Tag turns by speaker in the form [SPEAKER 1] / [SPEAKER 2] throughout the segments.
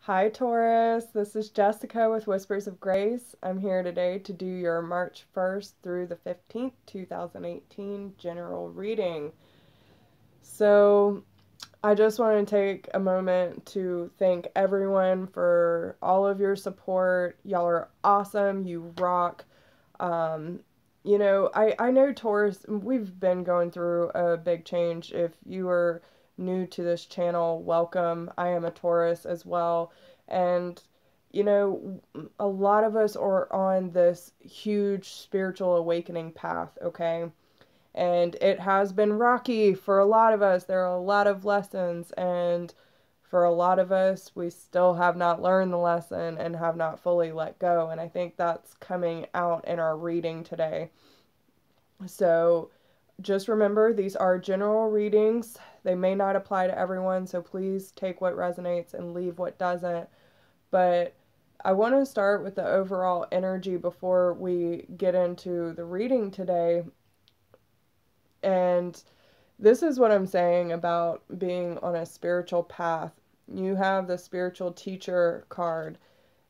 [SPEAKER 1] Hi, Taurus. This is Jessica with Whispers of Grace. I'm here today to do your March 1st through the 15th, 2018 general reading. So, I just want to take a moment to thank everyone for all of your support. Y'all are awesome. You rock. Um, I know Taurus, we've been going through a big change. If you are new to this channel, welcome. I am a Taurus as well. And, a lot of us are on this huge spiritual awakening path, okay? And it has been rocky for a lot of us. There are a lot of lessons, and for a lot of us, we still have not learned the lesson and have not fully let go. And I think that's coming out in our reading today. So just remember, these are general readings. They may not apply to everyone, so please take what resonates and leave what doesn't. But I want to start with the overall energy before we get into the reading today. And this is what I'm saying about being on a spiritual path. You have the spiritual teacher card,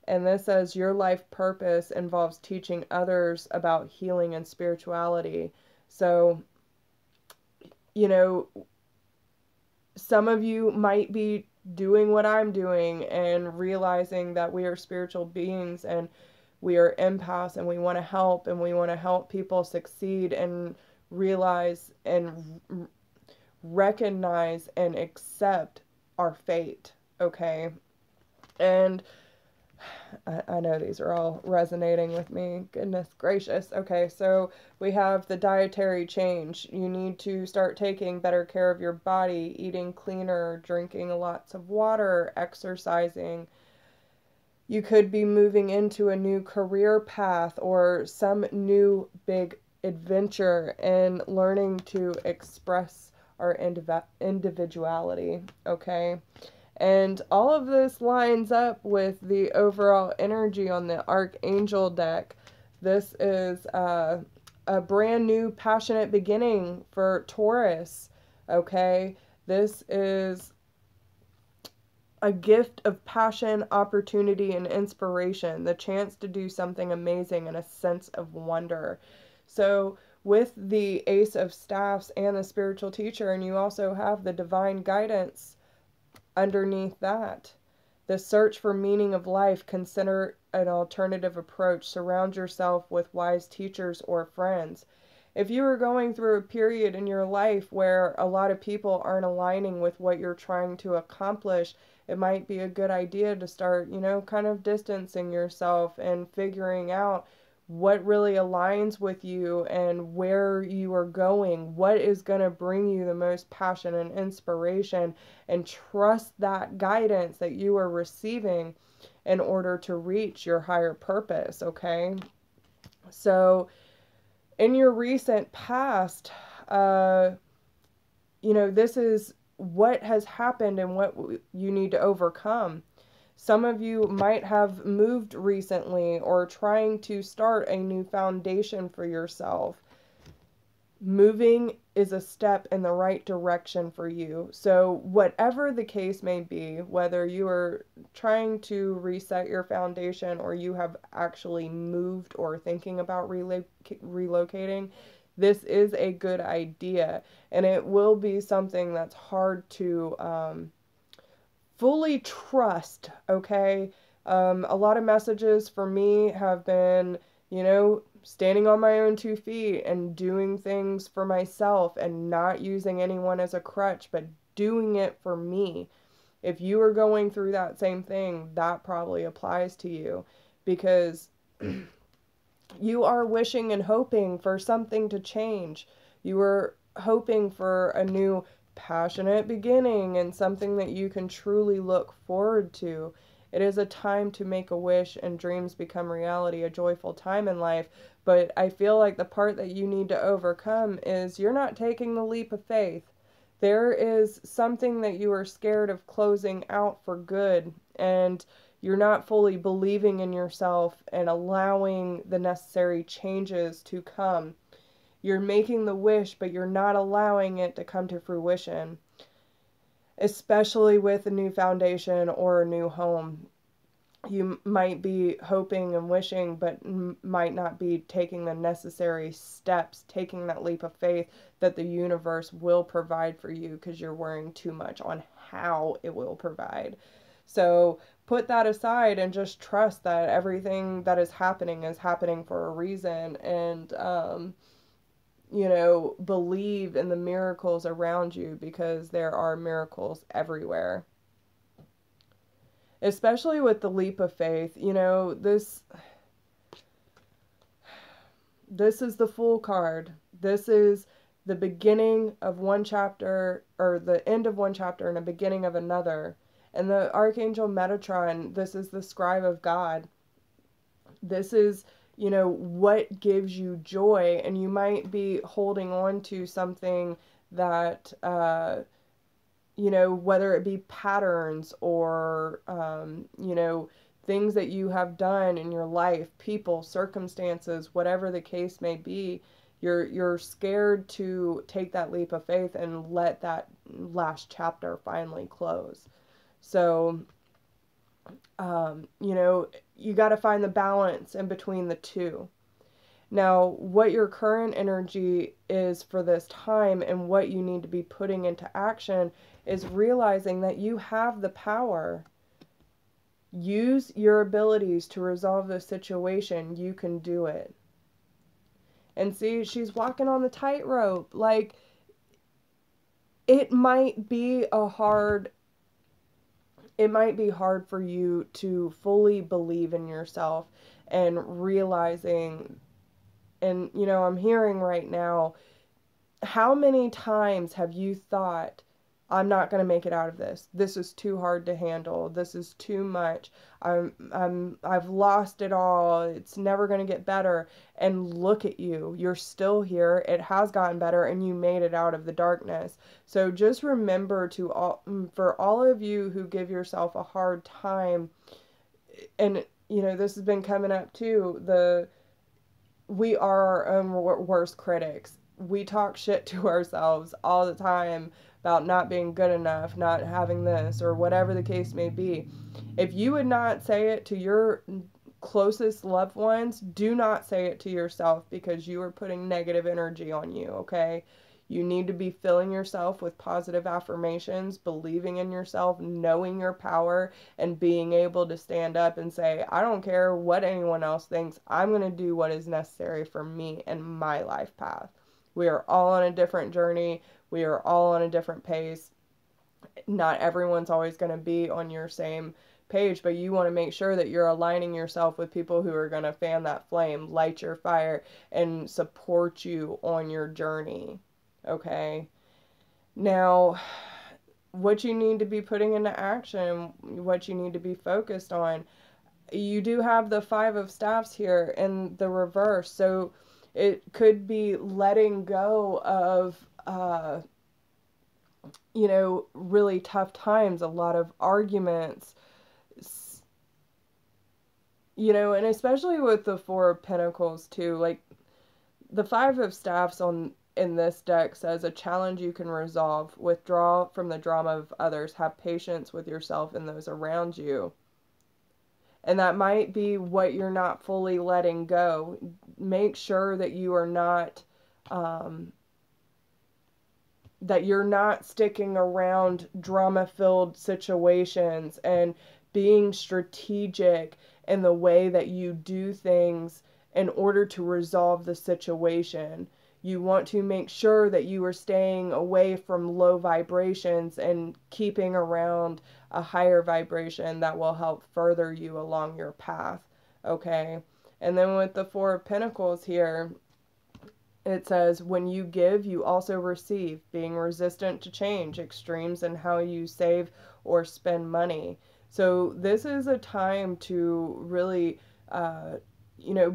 [SPEAKER 1] and this says your life purpose involves teaching others about healing and spirituality. So, you know, some of you might be doing what I'm doing and realizing that we are spiritual beings and we are empaths and we want to help, and we want to help people succeed and realize and recognize and accept our fate, okay? And I know these are all resonating with me. Goodness gracious. Okay, so we have the dietary change. You need to start taking better care of your body, eating cleaner, drinking lots of water, exercising. You could be moving into a new career path or some new big adventure and learning to express our individuality, okay? And all of this lines up with the overall energy on the Archangel deck. This is a brand new passionate beginning for Taurus, okay? This is a gift of passion, opportunity, and inspiration, the chance to do something amazing and a sense of wonder. So with the Ace of Staffs and the spiritual teacher, and you also have the divine guidance underneath that. The search for meaning of life, consider an alternative approach. Surround yourself with wise teachers or friends. If you are going through a period in your life where a lot of people aren't aligning with what you're trying to accomplish, it might be a good idea to start, kind of distancing yourself and figuring out what really aligns with you and where you are going, what is going to bring you the most passion and inspiration, and trust that guidance that you are receiving in order to reach your higher purpose, okay? So, in your recent past, this is what has happened and what you need to overcome. Some of you might have moved recently or trying to start a new foundation for yourself. Moving is a step in the right direction for you. So whatever the case may be, whether you are trying to reset your foundation or you have actually moved or thinking about relocating, this is a good idea. And it will be something that's hard to fully trust, okay? A lot of messages for me have been, standing on my own 2 feet and doing things for myself and not using anyone as a crutch, but doing it for me. If you are going through that same thing, that probably applies to you, because you are wishing and hoping for something to change. You are hoping for a new passionate beginning and something that you can truly look forward to. It is a time to make a wish and dreams become reality, a joyful time in life. But I feel like the part that you need to overcome is you're not taking the leap of faith. There is something that you are scared of closing out for good, and you're not fully believing in yourself and allowing the necessary changes to come. You're making the wish, but you're not allowing it to come to fruition. especially with a new foundation or a new home. You might be hoping and wishing, but might not be taking the necessary steps, taking that leap of faith that the universe will provide for you, because you're worrying too much on how it will provide. So put that aside and just trust that everything that is happening for a reason. And, believe in the miracles around you, because there are miracles everywhere. Especially with the leap of faith, this is the Fool card. This is the beginning of one chapter, or the end of one chapter and a beginning of another. And the Archangel Metatron, this is the scribe of God. This is, what gives you joy. And you might be holding on to something that, whether it be patterns or, things that you have done in your life, people, circumstances, whatever the case may be. You're scared to take that leap of faith and let that last chapter finally close. So, you got to find the balance in between the two. Now, what your current energy is for this time and what you need to be putting into action is realizing that you have the power. Use your abilities to resolve the situation. You can do it. And see, she's walking on the tightrope. Like, it might be hard for you to fully believe in yourself and realizing, and I'm hearing right now, how many times have you thought, I'm not going to make it out of this. This is too hard to handle. This is too much. I've lost it all. It's never going to get better. And look at you. You're still here. It has gotten better and you made it out of the darkness. So just remember for all of you who give yourself a hard time, and this has been coming up too, we are our own worst critics. We talk shit to ourselves all the time about not being good enough, not having this, or whatever the case may be. If you would not say it to your closest loved ones, do not say it to yourself, because you are putting negative energy on you, okay? You need to be filling yourself with positive affirmations, believing in yourself, knowing your power, and being able to stand up and say, I don't care what anyone else thinks. I'm going to do what is necessary for me and my life path. We are all on a different journey. We are all on a different pace. Not everyone's always going to be on your same page, but you want to make sure that you're aligning yourself with people who are going to fan that flame, light your fire, and support you on your journey. Okay? Now, what you need to be putting into action, what you need to be focused on, you do have the Five of Staffs here in the reverse, so it could be letting go of, really tough times, a lot of arguments, and especially with the Four of Pentacles too. Like, the Five of Staffs in this deck says a challenge you can resolve, withdraw from the drama of others, have patience with yourself and those around you. And that might be what you're not fully letting go. Make sure that you are not, that you're not sticking around drama-filled situations, and being strategic in the way that you do things in order to resolve the situation. You want to make sure that you are staying away from low vibrations and keeping around a higher vibration that will help further you along your path. Okay? And then with the Four of Pentacles here, it says, when you give, you also receive, being resistant to change, extremes in how you save or spend money. So this is a time to really,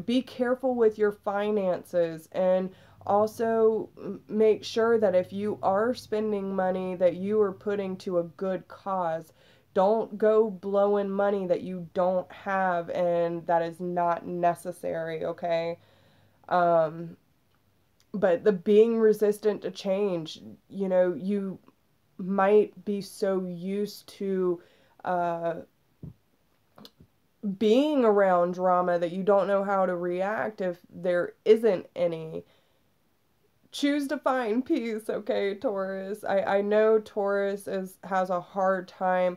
[SPEAKER 1] be careful with your finances, and also make sure that if you are spending money, that you are putting to a good cause. Don't go blowing money that you don't have and that is not necessary, okay? But the being resistant to change, you might be so used to being around drama that you don't know how to react if there isn't any. Choose to find peace, okay, Taurus? I know Taurus has a hard time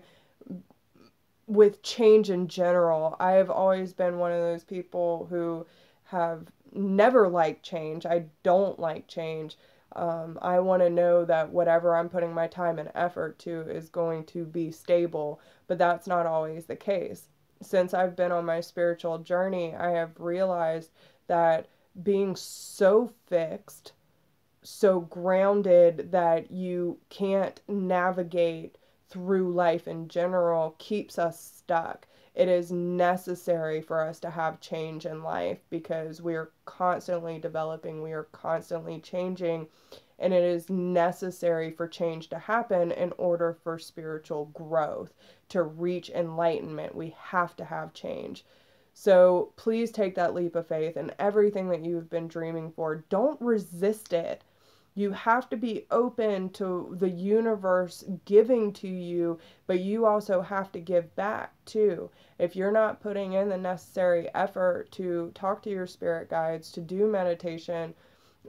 [SPEAKER 1] with change in general. I have always been one of those people who have never liked change. I don't like change. I want to know that whatever I'm putting my time and effort to is going to be stable, but that's not always the case. Since I've been on my spiritual journey, I have realized that being so fixed, so grounded that you can't navigate through life in general keeps us stuck. It is necessary for us to have change in life because we are constantly developing, we are constantly changing, and it is necessary for change to happen in order for spiritual growth. To reach enlightenment, we have to have change. So please take that leap of faith and everything that you've been dreaming for. Don't resist it. You have to be open to the universe giving to you, but you also have to give back too. If you're not putting in the necessary effort to talk to your spirit guides, to do meditation,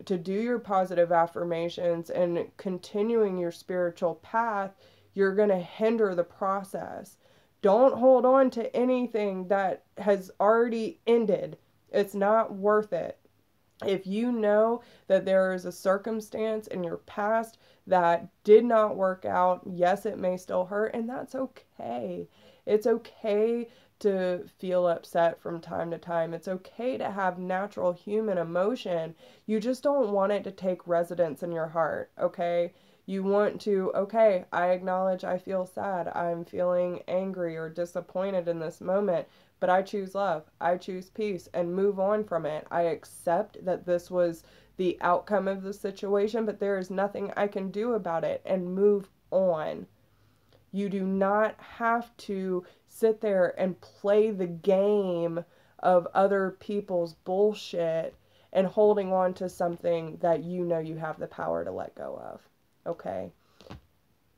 [SPEAKER 1] to do your positive affirmations, and continuing your spiritual path, you're going to hinder the process. Don't hold on to anything that has already ended. It's not worth it. If you know that there is a circumstance in your past that did not work out, yes, it may still hurt, and that's okay. It's okay to feel upset from time to time. It's okay to have natural human emotion. You just don't want it to take residence in your heart, okay? You want to, okay, I acknowledge I feel sad. I'm feeling angry or disappointed in this moment, but I choose love. I choose peace and move on from it. I accept that this was the outcome of the situation, but there is nothing I can do about it and move on. You do not have to sit there and play the game of other people's bullshit and holding on to something that you know you have the power to let go of. Okay?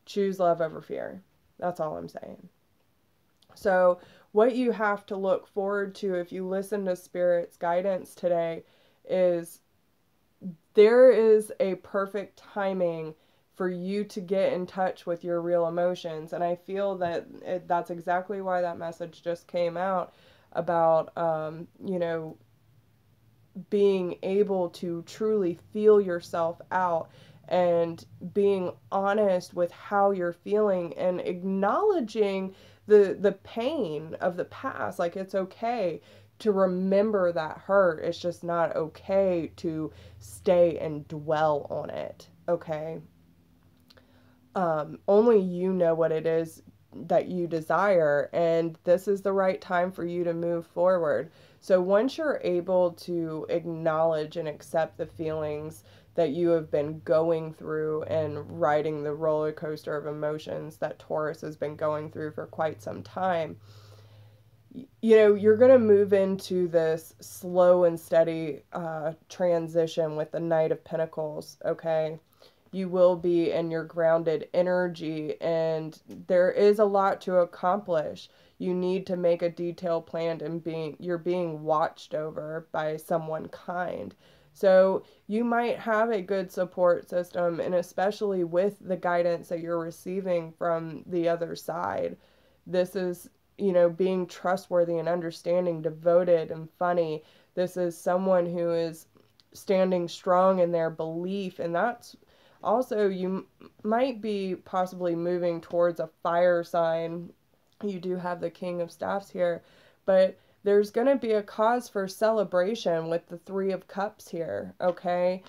[SPEAKER 1] Choose love over fear. That's all I'm saying. So, what you have to look forward to if you listen to Spirit's guidance today is there is a perfect timing for you to get in touch with your real emotions. And I feel that that's exactly why that message just came out about, being able to truly feel yourself out and being honest with how you're feeling and acknowledging the pain of the past. Like, it's okay to remember that hurt. It's just not okay to stay and dwell on it. Okay? Only you know what it is that you desire, and this is the right time for you to move forward. So once you're able to acknowledge and accept the feelings that you have been going through and riding the roller coaster of emotions that Taurus has been going through for quite some time, you're going to move into this slow and steady transition with the Knight of Pentacles, okay? You will be in your grounded energy, and there is a lot to accomplish. You need to make a detailed plan, and you're being watched over by someone kind. So you might have a good support system, and especially with the guidance that you're receiving from the other side. This is, being trustworthy and understanding, devoted and funny. This is someone who is standing strong in their belief, and that's also, you might be possibly moving towards a fire sign. You do have the King of Staffs here, but there's going to be a cause for celebration with the Three of Cups here, okay?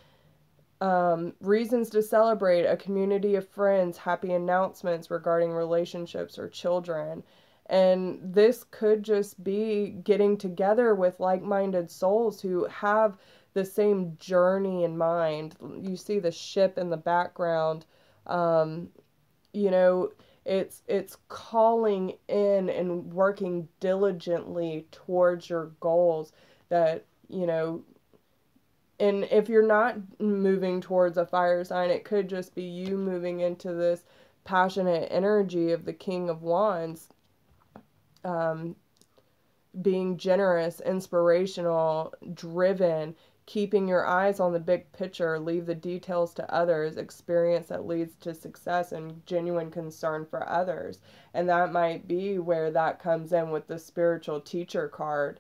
[SPEAKER 1] Reasons to celebrate: a community of friends, happy announcements regarding relationships or children. And this could just be getting together with like-minded souls who have the same journey in mind. You see the ship in the background. You know, it's calling in and working diligently towards your goals that, and if you're not moving towards a fire sign, it could just be you moving into this passionate energy of the King of Wands, being generous, inspirational, driven, keeping your eyes on the big picture, leave the details to others, experience that leads to success, and genuine concern for others. And that might be where that comes in with the spiritual teacher card.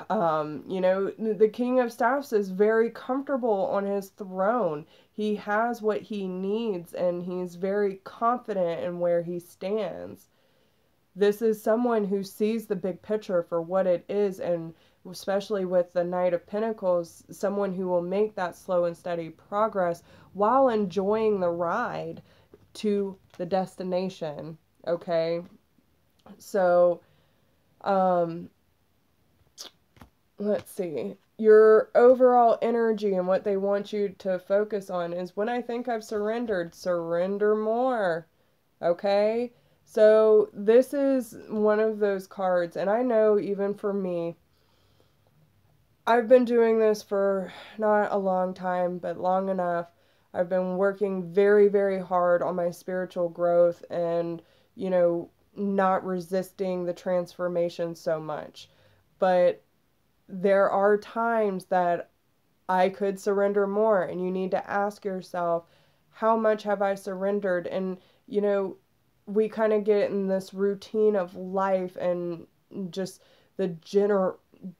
[SPEAKER 1] You know, the King of Staffs is very comfortable on his throne. He has what he needs, and he's very confident in where he stands. This is someone who sees the big picture for what it is, and especially with the Knight of Pentacles, someone who will make that slow and steady progress while enjoying the ride to the destination. Okay? So, let's see. Your overall energy and what they want you to focus on is, when I think I've surrendered, surrender more. Okay? So this is one of those cards, and I know even for me, I've been doing this for not a long time, but long enough. I've been working very, very hard on my spiritual growth and, you know, not resisting the transformation so much. But there are times that I could surrender more, and you need to ask yourself, how much have I surrendered? And, you know, we kind of get in this routine of life and just the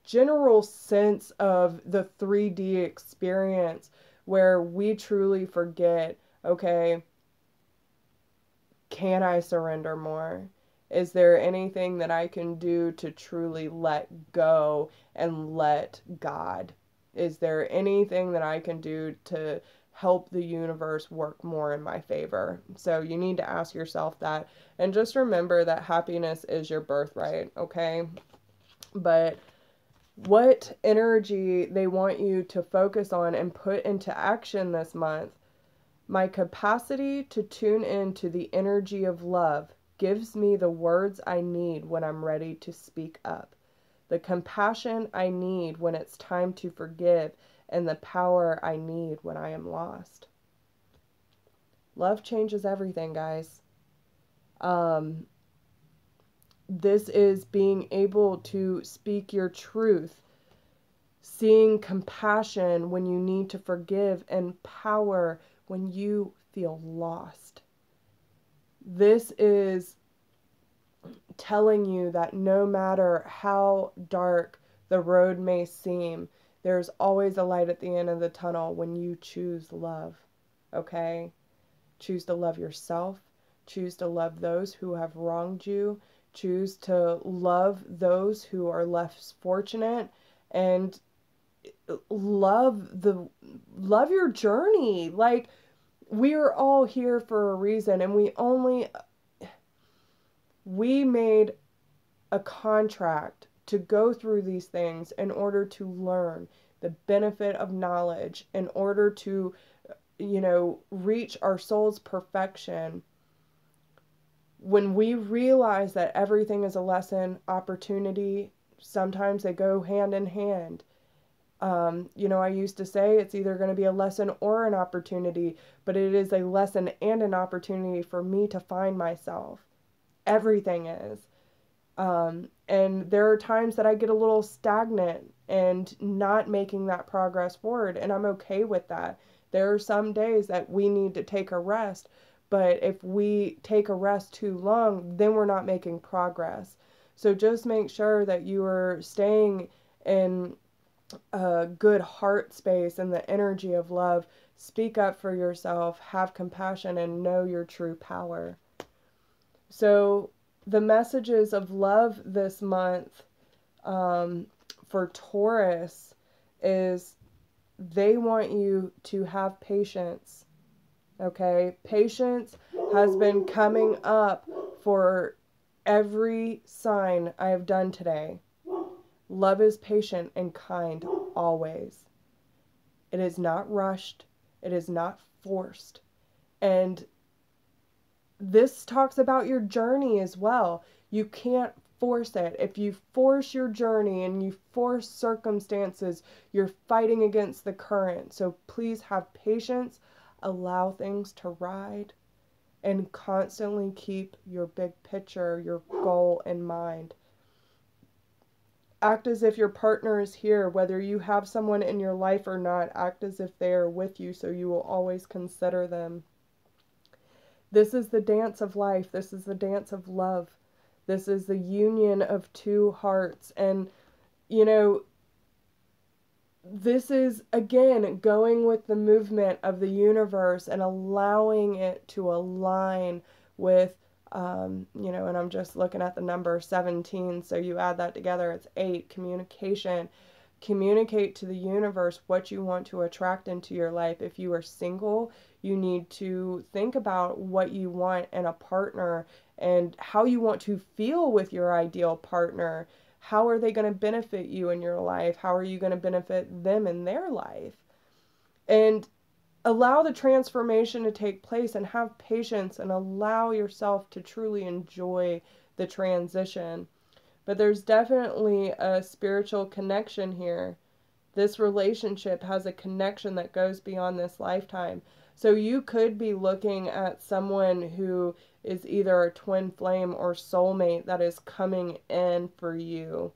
[SPEAKER 1] general sense of the 3D experience, where we truly forget, okay, can I surrender more? Is there anything that I can do to truly let go and let God? Is there anything that I can do to help the universe work more in my favor? So you need to ask yourself that. And just remember that happiness is your birthright, okay? But what energy they want you to focus on and put into action this month: my capacity to tune into the energy of love gives me the words I need when I'm ready to speak up, the compassion I need when it's time to forgive, and the power I need when I am lost. Love changes everything, guys. This is being able to speak your truth, seeing compassion when you need to forgive, and power when you feel lost. This is telling you that no matter how dark the road may seem, there's always a light at the end of the tunnel when you choose love. Okay? Choose to love yourself. Choose to love those who have wronged you. Choose to love those who are less fortunate, and love your journey. Like, we are all here for a reason, and we made a contract to go through these things in order to learn the benefit of knowledge, in order to, you know, reach our soul's perfection. When we realize that everything is a lesson, opportunity, sometimes they go hand in hand. You know, I used to say it's either going to be a lesson or an opportunity, but it is a lesson and an opportunity for me to find myself. Everything is. And there are times that I get a little stagnant and not making that progress forward, and I'm okay with that. There are some days that we need to take a rest, but if we take a rest too long, then we're not making progress. So just make sure that you are staying in a good heart space and the energy of love. Speak up for yourself, have compassion, and know your true power. So the messages of love this month for Taurus is they want you to have patience. Okay? Patience has been coming up for every sign I have done today. Love is patient and kind always. It is not rushed. It is not forced. And this talks about your journey as well. You can't force it. If you force your journey and you force circumstances, you're fighting against the current. So please have patience. Allow things to ride. and constantly keep your big picture, your goal in mind. Act as if your partner is here, whether you have someone in your life or not. Act as if they are with you, so you will always consider them. This is the dance of life. This is the dance of love. This is the union of two hearts. And, you know, this is, again, going with the movement of the universe and allowing it to align with, you know, and I'm just looking at the number 17. So you add that together, it's 8, communication. Communicate to the universe what you want to attract into your life. If you are single, you need to think about what you want in a partner and how you want to feel with your ideal partner. How are they going to benefit you in your life? How are you going to benefit them in their life? And allow the transformation to take place and have patience and allow yourself to truly enjoy the transition. But there's definitely a spiritual connection here. This relationship has a connection that goes beyond this lifetime. So you could be looking at someone who is either a twin flame or soulmate that is coming in for you.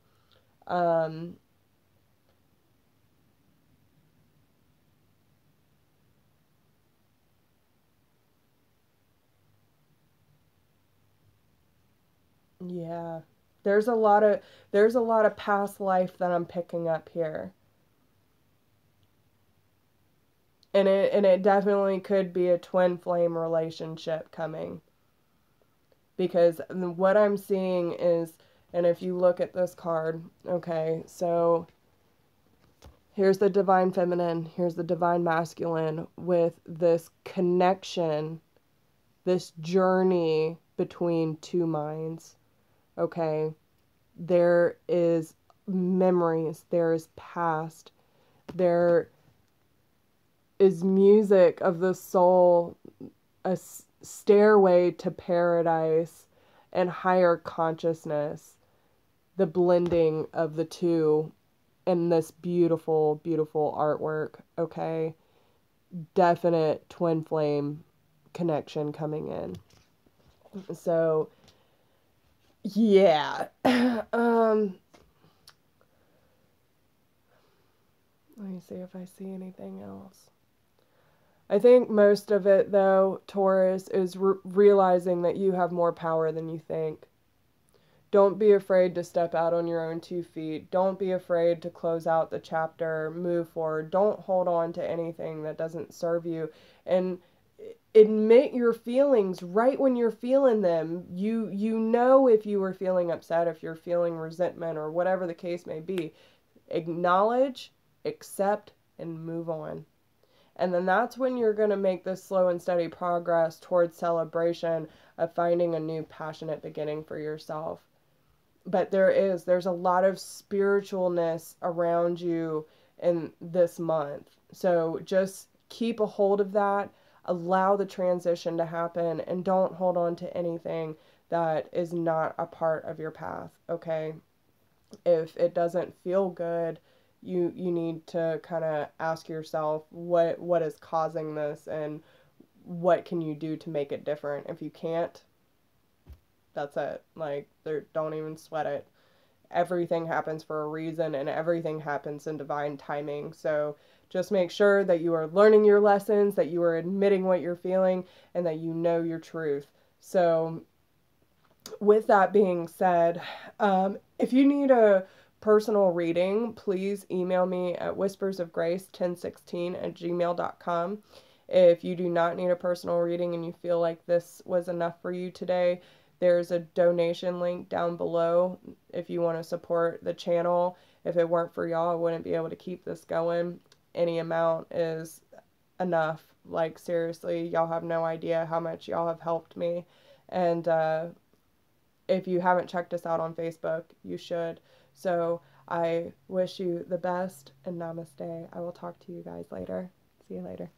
[SPEAKER 1] Yeah. There's a lot of past life that I'm picking up here. And it definitely could be a twin flame relationship coming. Because what I'm seeing is, and if you look at this card, okay, so here's the divine feminine, here's the divine masculine with this connection, this journey between two minds, okay? There is memories, there is past, there is music of the soul, a stairway to paradise and higher consciousness, the blending of the two in this beautiful, beautiful artwork, okay? Definite twin flame connection coming in. So, yeah. Let me see if I see anything else. I think most of it, though, Taurus, is realizing that you have more power than you think. Don't be afraid to step out on your own 2 feet. Don't be afraid to close out the chapter, move forward. Don't hold on to anything that doesn't serve you. And admit your feelings right when you're feeling them. You know if you were feeling upset, if you're feeling resentment or whatever the case may be. Acknowledge, accept, and move on. And then that's when you're going to make this slow and steady progress towards celebration of finding a new passionate beginning for yourself. But there's a lot of spiritualness around you in this month. So just keep a hold of that, allow the transition to happen, and don't hold on to anything that is not a part of your path, okay? If it doesn't feel good, you need to kind of ask yourself what is causing this and what can you do to make it different. If you can't, that's it. Like, don't even sweat it. Everything happens for a reason and everything happens in divine timing. So just make sure that you are learning your lessons, that you are admitting what you're feeling, and that you know your truth. So with that being said, if you need a personal reading, please email me at whispersofgrace1016@gmail.com. If you do not need a personal reading and you feel like this was enough for you today, there's a donation link down below if you want to support the channel. If it weren't for y'all, I wouldn't be able to keep this going. Any amount is enough. Like, seriously, y'all have no idea how much y'all have helped me. And if you haven't checked us out on Facebook, you should. So I wish you the best, and namaste. I will talk to you guys later. See you later.